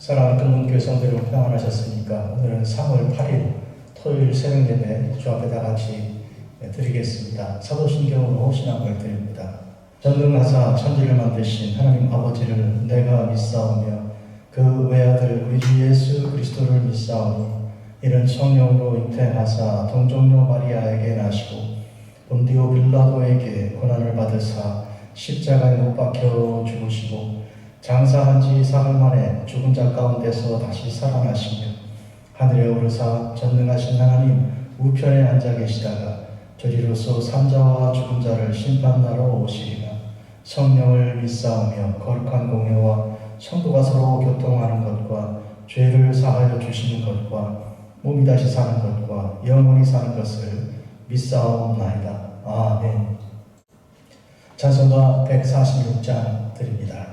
사랑하는 금문교회 성도들 평안하셨습니까? 오늘은 3월 8일 토요일 새벽 예배 주 앞에 다 같이 드리겠습니다. 사도신경으로 신앙을 드립니다. 전능하사 천지를 만드신 하나님 아버지를 내가 믿사오며 그 외아들 우리 주 예수 그리스도를 믿사오니 이는 성령으로 잉태하사 동정녀 마리아에게 나시고 본디오 빌라도에게 고난을 받으사 십자가에 못 박혀 죽으시고 장사한 지 사흘 만에 죽은 자 가운데서 다시 살아나시며 하늘에 오르사 전능하신 하나님 우편에 앉아 계시다가 저리로서 산자와 죽은 자를 심판하러 오시리라. 성령을 믿사오며 거룩한 공회와 성도가 서로 교통하는 것과 죄를 사하여 주시는 것과 몸이 다시 사는 것과 영원히 사는 것을 믿사옵나이다. 아멘. 찬송가 146장 드립니다.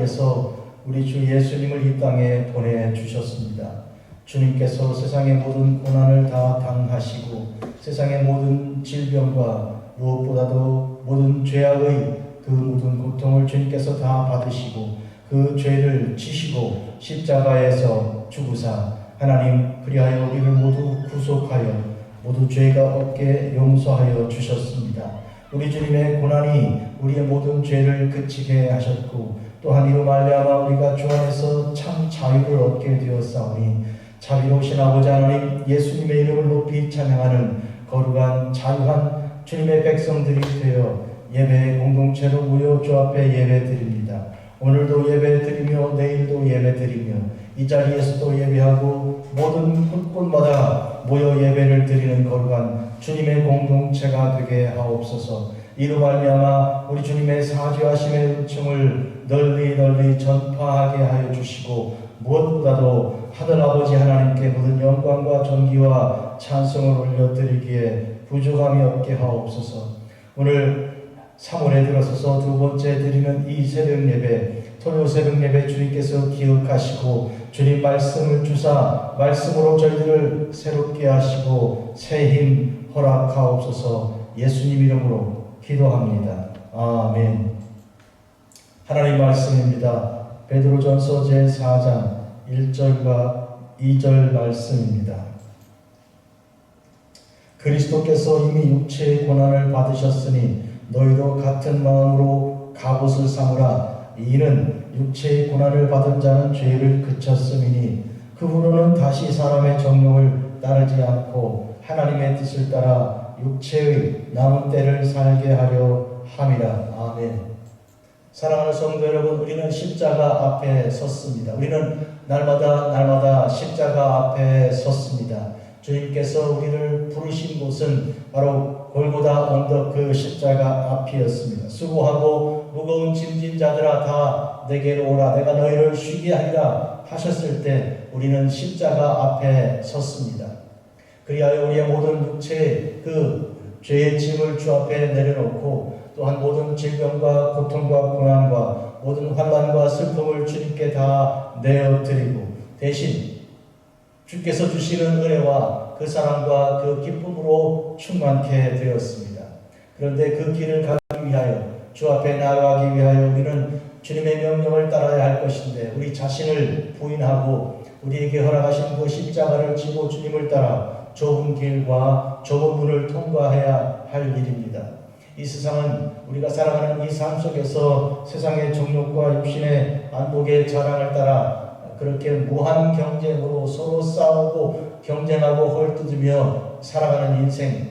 하나님께서 우리 주 예수님을 이 땅에 보내주셨습니다. 주님께서 세상의 모든 고난을 다 당하시고 세상의 모든 질병과 무엇보다도 모든 죄악의 그 모든 고통을 주님께서 다 받으시고 그 죄를 지시고 십자가에서 죽으사 하나님 그리하여 우리를 모두 구속하여 모두 죄가 없게 용서하여 주셨습니다. 우리 주님의 고난이 우리의 모든 죄를 그치게 하셨고 또한 이로 말미암아 우리가 주 안에서 참 자유를 얻게 되었사오니 자비로우신 아버지 하나님 예수님의 이름을 높이 찬양하는 거룩한 자유한 주님의 백성들이 되어 예배 공동체로 모여 주 앞에 예배드립니다. 오늘도 예배드리며 내일도 예배드리며 이 자리에서도 예배하고 모든 곳곳마다 모여 예배를 드리는 거룩한 주님의 공동체가 되게 하옵소서. 이로 말미암아 우리 주님의 사죄하심의 은총을 널리 전파하게 하여 주시고 무엇보다도 하늘아버지 하나님께 모든 영광과 존귀와 찬송을 올려드리기에 부족함이 없게 하옵소서. 오늘 3월에 들어서서 두 번째 드리는 이 새벽 예배, 토요 새벽 예배 주님께서 기억하시고 주님 말씀을 주사 말씀으로 저희들을 새롭게 하시고 새 힘 허락하옵소서. 예수님 이름으로 기도합니다. 아멘. 하나님 말씀입니다. 베드로전서 제4장 1절과 2절 말씀입니다. 그리스도께서 이미 육체의 고난을 받으셨으니 너희도 같은 마음으로 갑옷을 삼으라. 이는 육체의 고난을 받은 자는 죄를 그쳤음이니 그 후로는 다시 사람의 정욕을 따르지 않고 하나님의 뜻을 따라 육체의 남은 때를 살게 하려 함이라. 아멘. 사랑하는 성도 여러분, 우리는 십자가 앞에 섰습니다. 우리는 날마다 십자가 앞에 섰습니다. 주님께서 우리를 부르신 곳은 바로 골고다 언덕 그 십자가 앞이었습니다. 수고하고 무거운 짐진 자들아 다 내게로 오라, 내가 너희를 쉬게 하리라 하셨을 때 우리는 십자가 앞에 섰습니다. 그리하여 우리의 모든 육체의 그 죄의 짐을 주 앞에 내려놓고 또한 모든 질병과 고통과 고난과 모든 환난과 슬픔을 주님께 다 내어드리고 대신 주께서 주시는 은혜와 그 사랑과 그 기쁨으로 충만케 되었습니다. 그런데 그 길을 가기 위하여 주 앞에 나아가기 위하여 우리는 주님의 명령을 따라야 할 것인데 우리 자신을 부인하고 우리에게 허락하신 그 십자가를 지고 주님을 따라 좁은 길과 좁은 문을 통과해야 할 일입니다. 이 세상은 우리가 살아가는 이 삶 속에서 세상의 정욕과 육신의 안목의 자랑을 따라 그렇게 무한 경쟁으로 서로 싸우고 경쟁하고 헐뜯으며 살아가는 인생,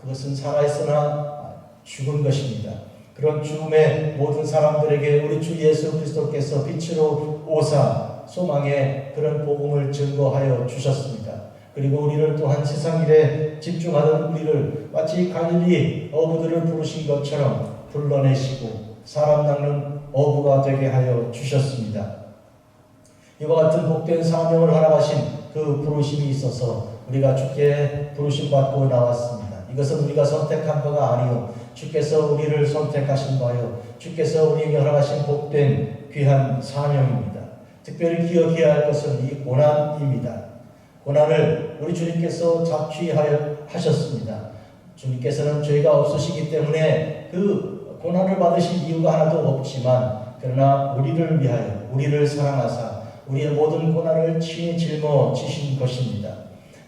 그것은 살아있으나 죽은 것입니다. 그런 죽음의 모든 사람들에게 우리 주 예수 그리스도께서 빛으로 오사 소망의 그런 복음을 증거하여 주셨습니다. 그리고 우리를 또한 세상 일에 집중하던 우리를 마치 갈릴리 어부들을 부르신 것처럼 불러내시고 사람 낚는 어부가 되게 하여 주셨습니다. 이와 같은 복된 사명을 허락하신 그 부르심이 있어서 우리가 주께 부르심 받고 나왔습니다. 이것은 우리가 선택한 바가 아니요 주께서 우리를 선택하신 바요 주께서 우리에게 허락하신 복된 귀한 사명입니다. 특별히 기억해야 할 것은 이 고난입니다. 고난을 우리 주님께서 자취하셨습니다. 주님께서는 죄가 없으시기 때문에 그 고난을 받으신 이유가 하나도 없지만 그러나 우리를 위하여 우리를 사랑하사 우리의 모든 고난을 친히 짊어지신 것입니다.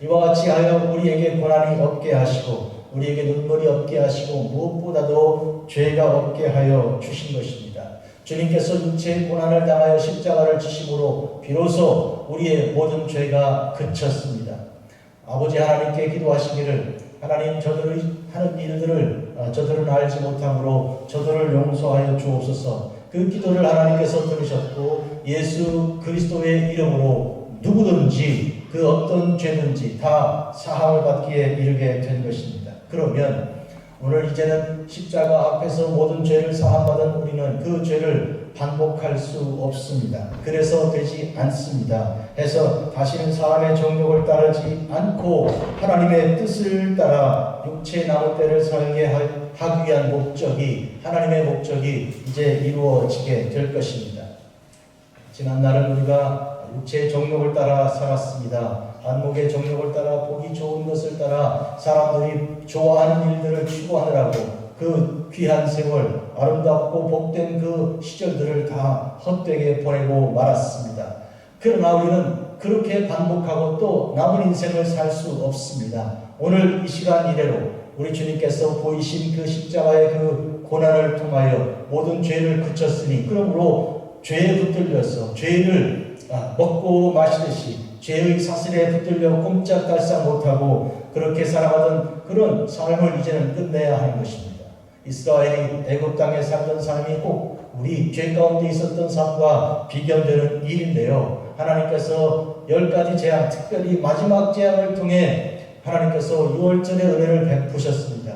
이와 같이 하여 우리에게 고난이 없게 하시고 우리에게 눈물이 없게 하시고 무엇보다도 죄가 없게 하여 주신 것입니다. 주님께서 육체의 고난을 당하여 십자가를 지심으로 비로소 우리의 모든 죄가 그쳤습니다. 아버지 하나님께 기도하시기를 하나님 저들이 하는 일들을 저들은 알지 못함으로 저들을 용서하여 주옵소서. 그 기도를 하나님께서 들으셨고 예수 그리스도의 이름으로 누구든지 그 어떤 죄든지 다 사함을 받기에 이르게 된 것입니다. 그러면 오늘 이제는 십자가 앞에서 모든 죄를 사함받은 우리는 그 죄를 반복할 수 없습니다. 그래서 되지 않습니다. 해서 다시는 사람의 정욕을 따르지 않고 하나님의 뜻을 따라 육체의 남은 때를 살게 하기 위한 목적이 하나님의 목적이 이제 이루어지게 될 것입니다. 지난날은 우리가 육체의 정욕을 따라 살았습니다. 안목의 정욕을 따라 보기 좋은 것을 따라 사람들이 좋아하는 일들을 추구하느라고 그 귀한 세월 아름답고 복된 그 시절들을 다 헛되게 보내고 말았습니다. 그러나 우리는 그렇게 반복하고 또 남은 인생을 살 수 없습니다. 오늘 이 시간 이래로 우리 주님께서 보이신 그 십자가의 그 고난을 통하여 모든 죄를 그쳤으니 그러므로 죄에 붙들려서 죄를 먹고 마시듯이 죄의 사슬에 붙들려 꼼짝달싹 못하고 그렇게 살아가던 그런 삶을 이제는 끝내야 하는 것입니다. 이스라엘이 애굽 땅에 살던 삶이 꼭 우리 죄 가운데 있었던 삶과 비견되는 일인데요. 하나님께서 10가지 재앙, 특별히 마지막 재앙을 통해 하나님께서 6월절의 은혜를 베푸셨습니다.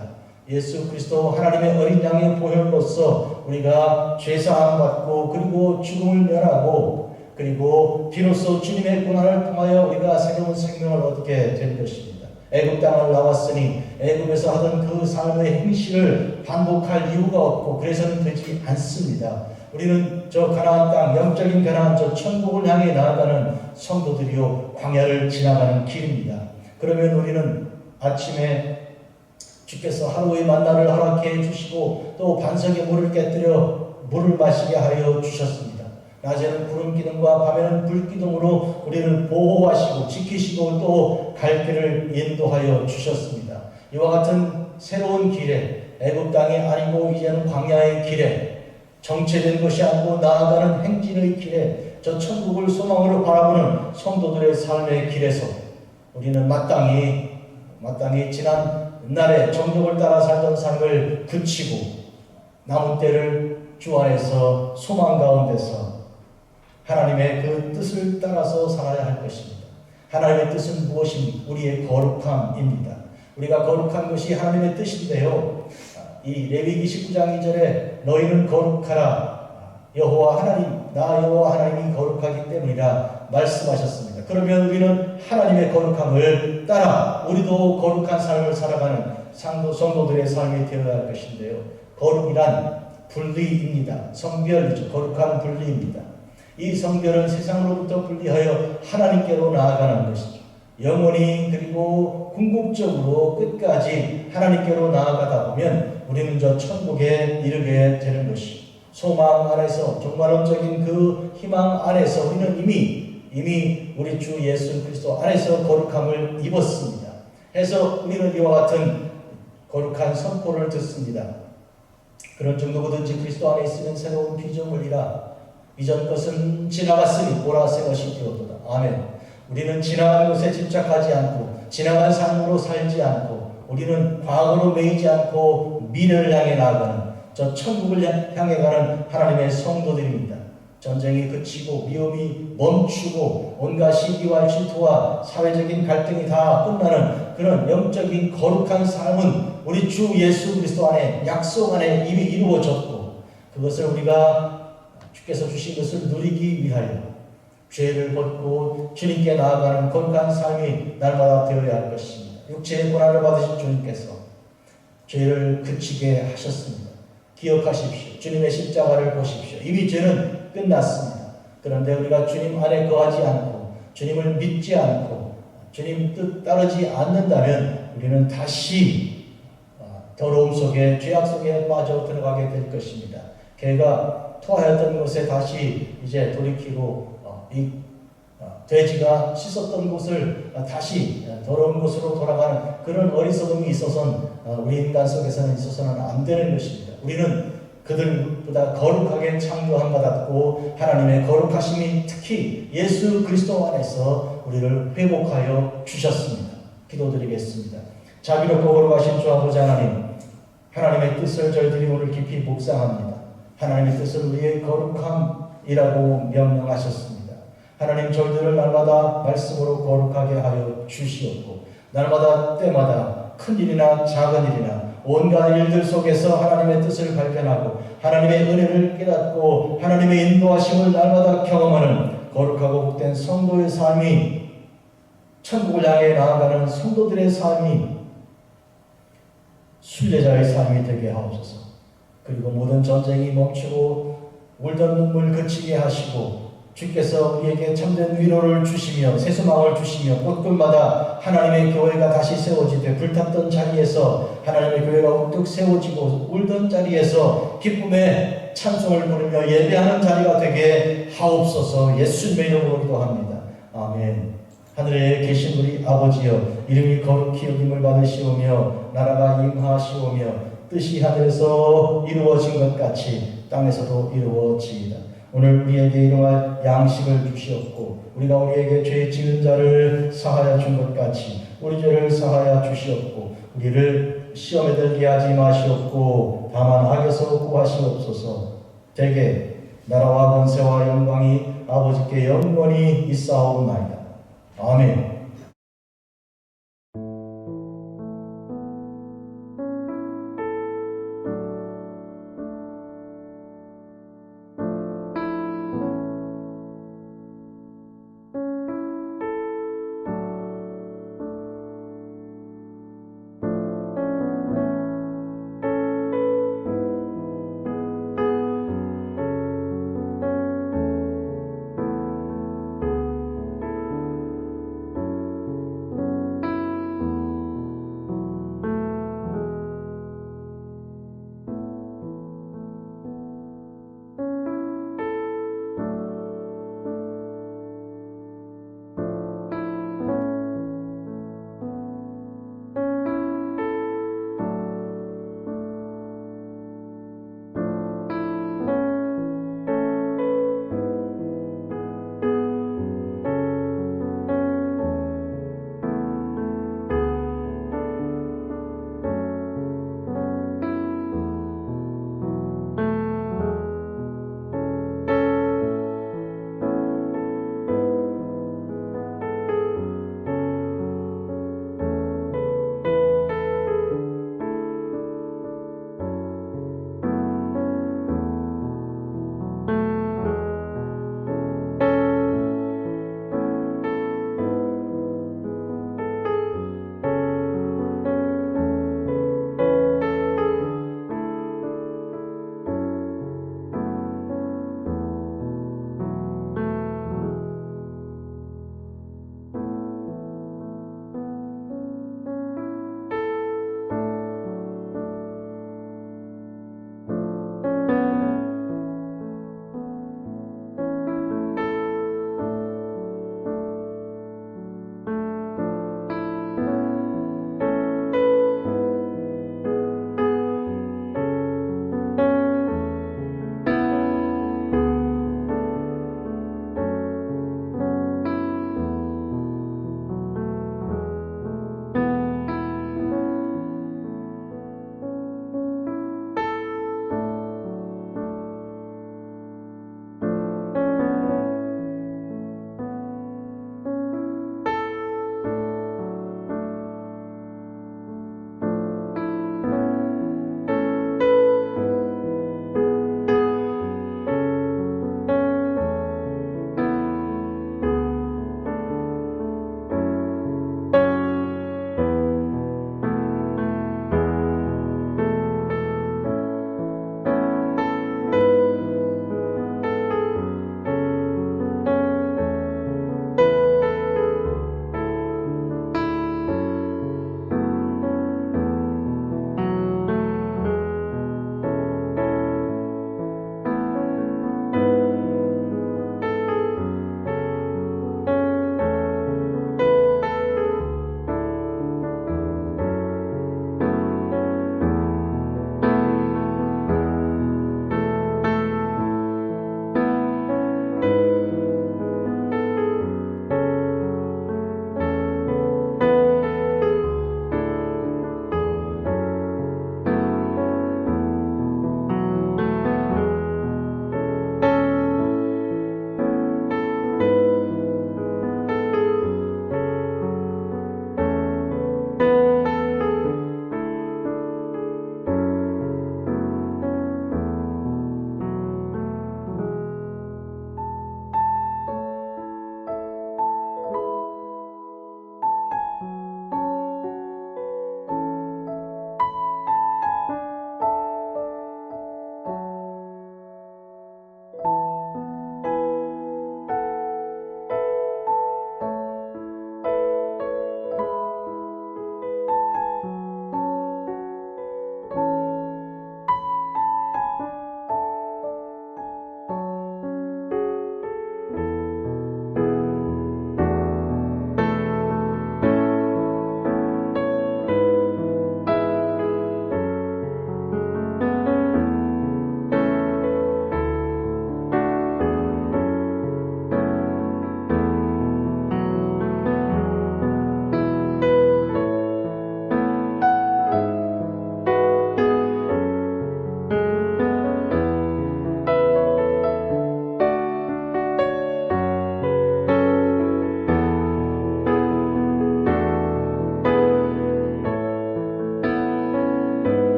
예수 그리스도 하나님의 어린 양의 보혈로서 우리가 죄사함 받고 그리고 죽음을 면하고 그리고 비로소 주님의 고난을 통하여 우리가 새로운 생명을 얻게 된 것입니다. 애굽 땅을 나왔으니 애굽에서 하던 그 삶의 행실을 반복할 이유가 없고 그래서는 되지 않습니다. 우리는 저 가나안 땅, 영적인 가나안, 저 천국을 향해 나아가는 성도들이요 광야를 지나가는 길입니다. 그러면 우리는 아침에 주께서 하루의 만나를 허락해 주시고 또 반석에 물을 깨뜨려 물을 마시게 하여 주셨습니다. 낮에는 구름 기둥과 밤에는 불 기둥으로 우리를 보호하시고 지키시고 또 갈 길을 인도하여 주셨습니다. 이와 같은 새로운 길에, 애굽 땅이 아니고 이제는 광야의 길에, 정체된 것이 아니고 나아가는 행진의 길에, 저 천국을 소망으로 바라보는 성도들의 삶의 길에서 우리는 마땅히 지난 옛날에 정욕을 따라 살던 삶을 그치고 남은 때를 주 안에서 소망 가운데서 하나님의 그 뜻을 따라서 살아야 할 것입니다. 하나님의 뜻은 무엇입니까? 우리의 거룩함입니다. 우리가 거룩한 것이 하나님의 뜻인데요. 이 레위기 19장 2절에 너희는 거룩하라. 여호와 하나님, 나 여호와 하나님이 거룩하기 때문이라 말씀하셨습니다. 그러면 우리는 하나님의 거룩함을 따라 우리도 거룩한 삶을 살아가는 성도들의 삶이 되어야 할 것인데요. 거룩이란 분리입니다. 성별이죠. 거룩한 분리입니다. 이 성별은 세상으로부터 분리하여 하나님께로 나아가는 것이죠. 영원히 그리고 궁극적으로 끝까지 하나님께로 나아가다 보면 우리는 저 천국에 이르게 되는 것이죠. 소망 안에서, 종말론적인 그 희망 안에서 우리는 이미 우리 주 예수 그리스도 안에서 거룩함을 입었습니다. 해서 우리는 이와 같은 거룩한 선포를 듣습니다. 그런 정도든지 그리스도 안에 있으면 새로운 피조물이라. 이전 것은 지나갔으니 보라 새 것이 되었도다. 아멘. 우리는 지나간 것에 집착하지 않고 지나간 삶으로 살지 않고 우리는 과거로 매이지 않고 미래를 향해 나아가는 저 천국을 향해 가는 하나님의 성도들입니다. 전쟁이 그치고 위험이 멈추고 온갖 시기와 질투와 사회적인 갈등이 다 끝나는 그런 영적인 거룩한 삶은 우리 주 예수 그리스도 안에 약속 안에 이미 이루어졌고 그것을 우리가 주께서 주신 것을 누리기 위하여 죄를 벗고 주님께 나아가는 거룩한 삶이 날마다 되어야 할 것입니다. 육체의 고난을 받으신 주님께서 죄를 그치게 하셨습니다. 기억하십시오. 주님의 십자가를 보십시오. 이미 죄는 끝났습니다. 그런데 우리가 주님 안에 거하지 않고 주님을 믿지 않고 주님 뜻 따르지 않는다면 우리는 다시 더러움 속에 죄악 속에 빠져 들어가게 될 것입니다. 개가 토하였던 곳에 다시 이제 돌이키고 이 돼지가 씻었던 곳을 다시 더러운 곳으로 돌아가는 그런 어리석음이 있어서는 우리 인간 속에서는 있어서는 안 되는 것입니다. 우리는 그들보다 거룩하게 창조함 받았고 하나님의 거룩하심이 특히 예수 그리스도 안에서 우리를 회복하여 주셨습니다. 기도드리겠습니다. 자비롭고 거룩하신 주 아버지 하나님, 하나님의 뜻을 저희들이 오늘 깊이 묵상합니다. 하나님의 뜻은 우리의 거룩함이라고 명령하셨습니다. 하나님 저희들을 날마다 말씀으로 거룩하게 하여 주시옵고 날마다 때마다 큰 일이나 작은 일이나 온갖 일들 속에서 하나님의 뜻을 발견하고 하나님의 은혜를 깨닫고 하나님의 인도하심을 날마다 경험하는 거룩하고 복된 성도의 삶이 천국을 향해 나아가는 성도들의 삶이 순례자의 삶이 되게 하옵소서. 그리고 모든 전쟁이 멈추고 울던 눈물 그치게 하시고 주께서 우리에게 참된 위로를 주시며 새소망을 주시며 곳곳마다 하나님의 교회가 다시 세워지되 불탔던 자리에서 하나님의 교회가 우뚝 세워지고 울던 자리에서 기쁨의 찬송을 부르며 예배하는 자리가 되게 하옵소서. 예수님의 이름으로 기도합니다. 아멘. 하늘에 계신 우리 아버지여, 이름이 거룩히 여김을 받으시오며 나라가 임하시오며 뜻이 하늘에서 이루어진 것 같이 땅에서도 이루어지이다. 오늘 우리에게 일용할 양식을 주시옵고 우리가 우리에게 죄 지은 자를 사하여 준 것 같이 우리 죄를 사하여 주시옵고 우리를 시험에 들게 하지 마시옵고 다만 악에서 구하시옵소서. 대개 나라와 권세와 영광이 아버지께 영원히 있사옵나이다. 아멘.